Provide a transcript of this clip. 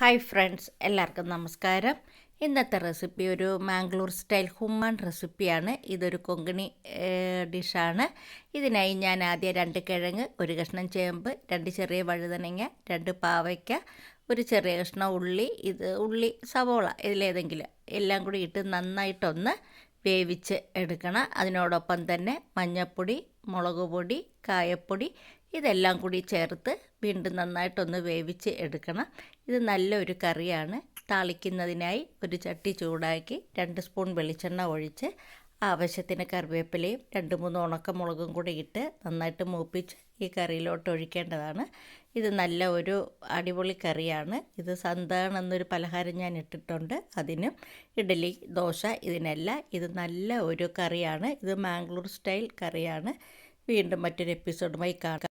Hi friends, എല്ലാവർക്കും നമസ്കാരം. ഇന്നത്തെ റെസിപ്പി ഒരു മാംഗ്ലൂർ സ്റ്റൈൽ ഹുമ്മാൻ റെസിപ്പിയാണ്. ഇതൊരു കൊങ്കണി ഡിഷാണ്. ഇതിനായി ഞാൻ ആദ്യം 2 കിഴങ്ങ്, 1 കഷ്ണം ചേമ്പ്, 2 ചെറിയ വഴുതനങ്ങ, 2 പാവയ്ക്ക, ഒരു ചെറിയ കഷ്ണം ഉള്ളി സവോള ഇതിലേതെങ്കിലും എല്ലാം കൂടി ഇട്ട് നന്നായിട്ടൊന്ന് വേവിച്ച് എടുക്കണം. അതിനോടൊപ്പം തന്നെ മഞ്ഞൾപ്പൊടി, മുളക് പൊടി, കായപ്പൊടി ഇതെല്ലാം കൂടി ചേർത്ത് വീണ്ടും നന്നായിട്ടൊന്ന് വേവിച്ച് എടുക്കണം. ഇത് നല്ലൊരു കറിയാണ്. താളിക്കുന്നതിനായി ഒരു ചട്ടി ചൂടാക്കി 2 സ്പൂൺ വെളിച്ചെണ്ണ ഒഴിച്ച് ആവശ്യത്തിന് കറിവേപ്പിലയും 2-3 ഉണക്കമുളകും കൂടി ഇട്ട് നന്നായിട്ട് മൂപ്പിച്ച് ഈ കറിയിലോട്ട് ഒഴിക്കേണ്ടതാണ്. ഇത് നല്ല ഒരു അടിപൊളി കറിയാണ്. ഇത് സന്താൺ എന്നൊരു പലഹാരം ഞാൻ ഇട്ടിട്ടുണ്ട്. അതിനും ഇഡ്ഡലി, ദോശ ഇതിനെല്ലാം ഇത് നല്ല ഒരു കറിയാണ്. ഇത് മാംഗ്ലൂർ സ്റ്റൈൽ കറിയാണ്. വീണ്ടും മറ്റൊരു എപ്പിസോഡുമായി കാണാം.